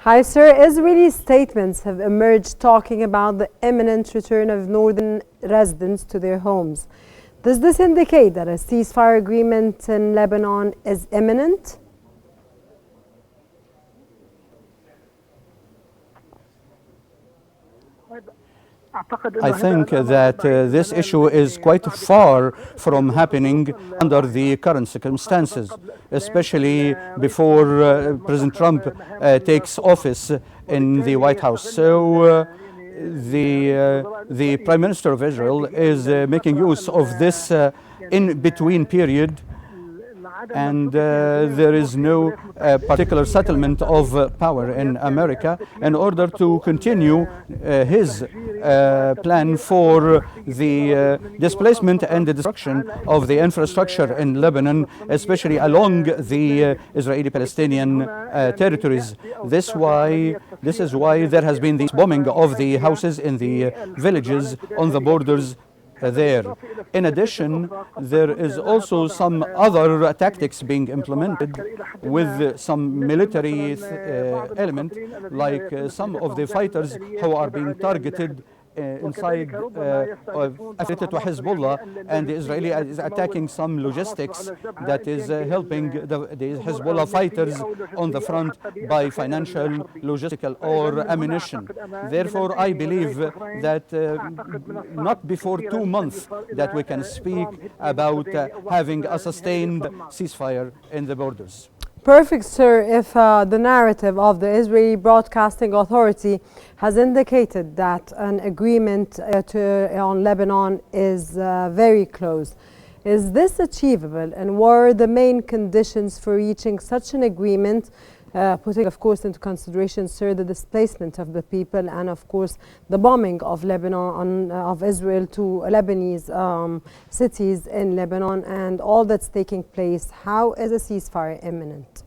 Hi, sir. Israeli statements have emerged talking about the imminent return of northern residents to their homes. Does this indicate that a ceasefire agreement in Lebanon is imminent? I think that this issue is quite far from happening under the current circumstances, especially before President Trump takes office in the White House. So the Prime Minister of Israel is making use of this in-between period, and there is no particular settlement of power in America in order to continue his plan for the displacement and the destruction of the infrastructure in Lebanon, especially along the Israeli-Palestinian territories. This is why there has been this bombing of the houses in the villages on the borders there. In addition, there is also some other tactics being implemented with some military element, like some of the fighters who are being targeted inside affiliated to Hezbollah, and the Israeli is attacking some logistics that is helping the Hezbollah fighters on the front by financial, logistical or ammunition. Therefore, I believe that not before 2 months that we can speak about having a sustained ceasefire in the borders. Perfect, sir. If the narrative of the Israeli Broadcasting Authority has indicated that an agreement on Lebanon is very close, is this achievable, and what are the main conditions for reaching such an agreement, putting, of course, into consideration, sir, the displacement of the people and, of course, the bombing of Lebanon, of Israel to Lebanese cities in Lebanon and all that's taking place? How is a ceasefire imminent?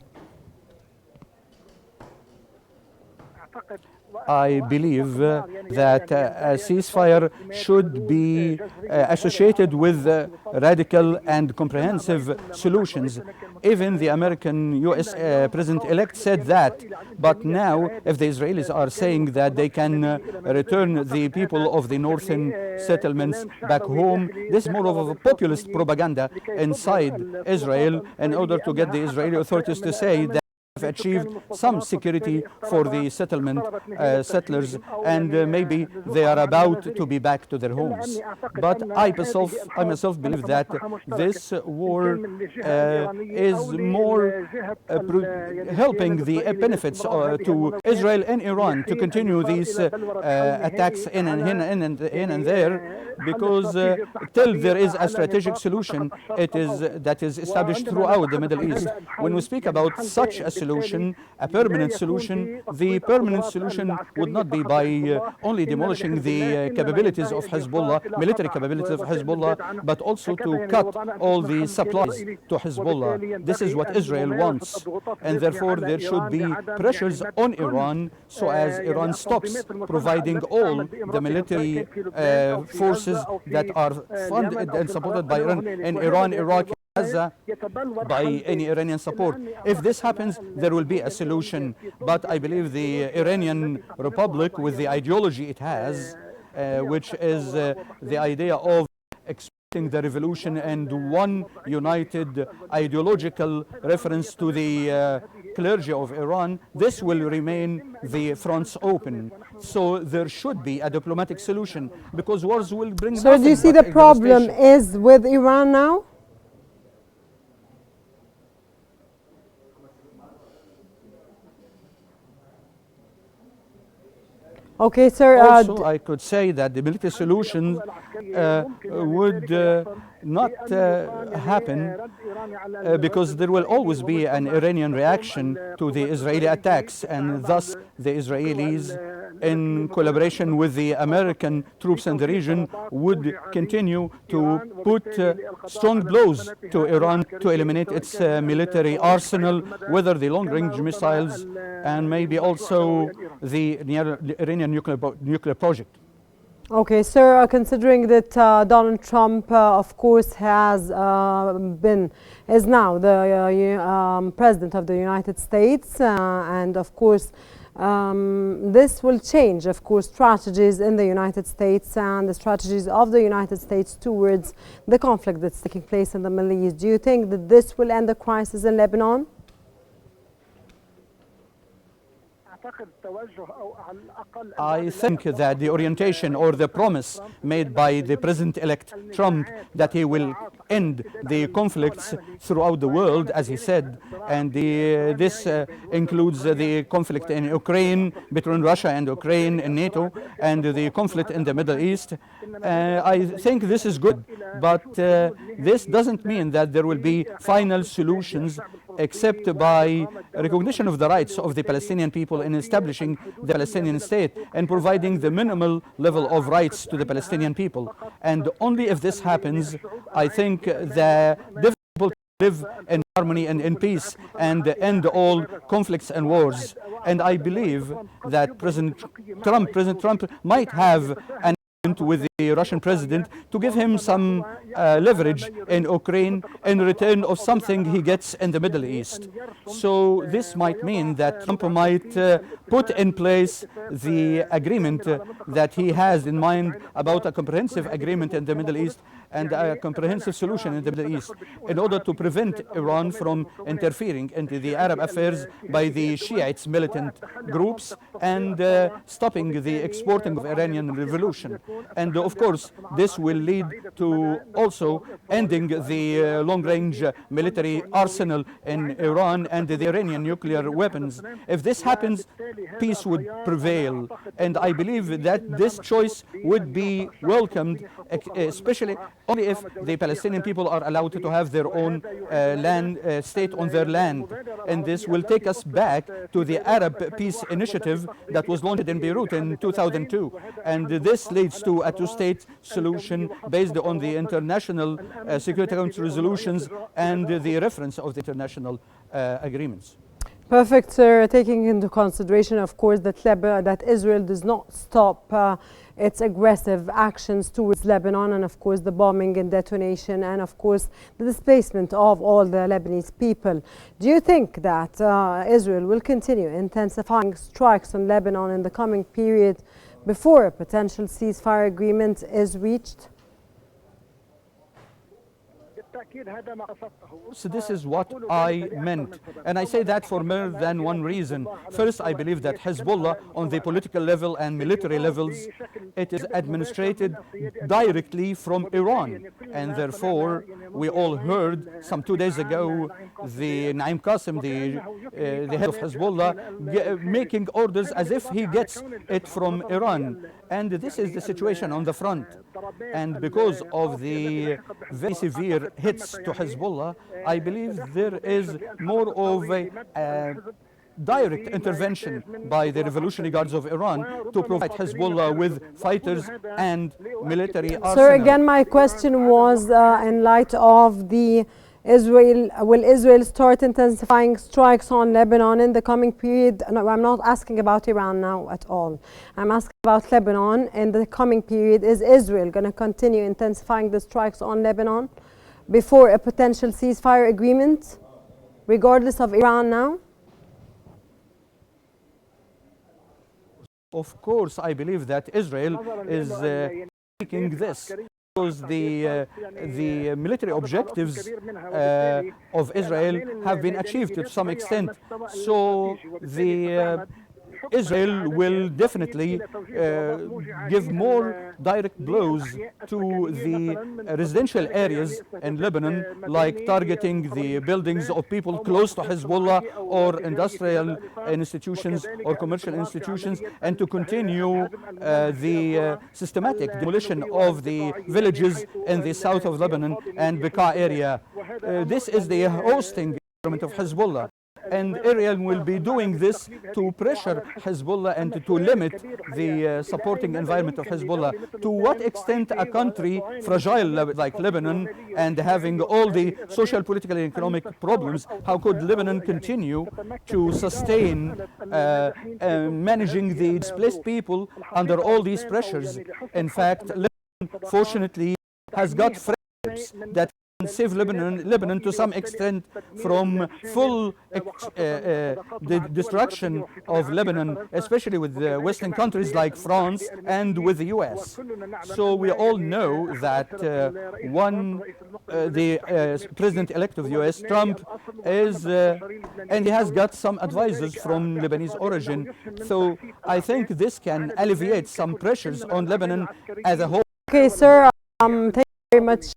I believe that a ceasefire should be associated with radical and comprehensive solutions. Even the American U.S. President-elect said that. But now, if the Israelis are saying that they can return the people of the northern settlements back home, this is more of a populist propaganda inside Israel in order to get the Israeli authorities to say that have achieved some security for the settlers, and maybe they are about to be back to their homes. But I myself believe that this war is more helping the benefits to Israel and Iran to continue these attacks in and there, because till there is a strategic solution that is established throughout the Middle East. When we speak about such a solution, a permanent solution, the permanent solution would not be by only demolishing the capabilities of Hezbollah, military capabilities of Hezbollah, but also to cut all the supplies to Hezbollah. This is what Israel wants, and therefore there should be pressures on Iran so as Iran stops providing all the military forces that are funded and supported by Iran in Iran, Iraq, Gaza, by any Iranian support. If this happens, there will be a solution. But I believe the Iranian Republic, with the ideology it has, which is the idea of expecting the revolution and one united ideological reference to the clergy of Iran, this will remain the fronts open. So there should be a diplomatic solution, because wars will bring So do you see the problem is with Iran now? Okay, sir. Also, I could say that the military solution would not happen because there will always be an Iranian reaction to the Israeli attacks, and thus the Israelis, in collaboration with the American troops in the region, would continue to put strong blows to Iran to eliminate its military arsenal, whether the long-range missiles and maybe also the Iranian nuclear project. Okay, sir, considering that Donald Trump, of course, is now the President of the United States, and of course, This will change, of course, strategies in the United States and the strategies of the United States towards the conflict that's taking place in the Middle East. Do you think that this will end the crisis in Lebanon? I think that the orientation or the promise made by the President-elect Trump that he will end the conflicts throughout the world, as he said, and this includes the conflict in Ukraine, between Russia and Ukraine and NATO, and the conflict in the Middle East. I think this is good, but this doesn't mean that there will be final solutions except by recognition of the rights of the Palestinian people in establishing the Palestinian state and providing the minimal level of rights to the Palestinian people. And only if this happens, I think the difficult to live in harmony and in peace and end all conflicts and wars. And I believe that President Trump might have an with the Russian president to give him some leverage in Ukraine in return of something he gets in the Middle East. So this might mean that Trump might put in place the agreement that he has in mind about a comprehensive agreement in the Middle East and a comprehensive solution in the Middle East in order to prevent Iran from interfering into the Arab affairs by the Shiites militant groups and stopping the exporting of Iranian revolution. And of course, this will lead to also ending the long-range military arsenal in Iran and the Iranian nuclear weapons. If this happens, peace would prevail. And I believe that this choice would be welcomed, especially only if the Palestinian people are allowed to have their own state on their land. And this will take us back to the Arab Peace Initiative that was launched in Beirut in 2002. And this leads to a two-state solution based on the international Security Council resolutions and the reference of the international agreements. Perfect, sir. Taking into consideration, of course, that Israel does not stop its aggressive actions towards Lebanon, and of course the bombing and detonation, and of course the displacement of all the Lebanese people. Do you think that Israel will continue intensifying strikes on Lebanon in the coming period before a potential ceasefire agreement is reached? So this is what I meant, and I say that for more than one reason. First, I believe that Hezbollah on the political level and military levels, it is administrated directly from Iran, and therefore we all heard some 2 days ago the Naim Qassem, the head of Hezbollah, making orders as if he gets it from Iran. And this is the situation on the front. And because of the very severe hits to Hezbollah, I believe there is more of a direct intervention by the Revolutionary Guards of Iran to provide Hezbollah with fighters and military arsenal. Sir, again, my question was in light of the will Israel start intensifying strikes on Lebanon in the coming period? No, I'm not asking about Iran now at all. I'm asking about Lebanon in the coming period. Is Israel going to continue intensifying the strikes on Lebanon before a potential ceasefire agreement, regardless of Iran now? Of course, I believe that Israel is seeking this. Because the military objectives of Israel have been achieved to some extent. So Israel will definitely give more direct blows to the residential areas in Lebanon, like targeting the buildings of people close to Hezbollah or industrial institutions or commercial institutions, and to continue the systematic demolition of the villages in the south of Lebanon and Bekaa area. This is the hosting government of Hezbollah. And Iran will be doing this to pressure Hezbollah and to limit the supporting environment of Hezbollah. To what extent a country fragile like Lebanon and having all the social, political, and economic problems, how could Lebanon continue to sustain managing the displaced people under all these pressures? In fact, Lebanon, fortunately, has got friendships that save Lebanon to some extent from full destruction of Lebanon, especially with the Western countries like France and with the US. So we all know that the President-elect of the US, Trump, is, and he has got some advisors from Lebanese origin. So I think this can alleviate some pressures on Lebanon as a whole. Okay, sir, thank you very much.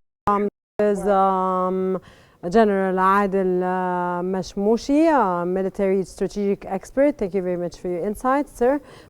Is General Adel Machmouchi, military strategic expert. Thank you very much for your insights, sir.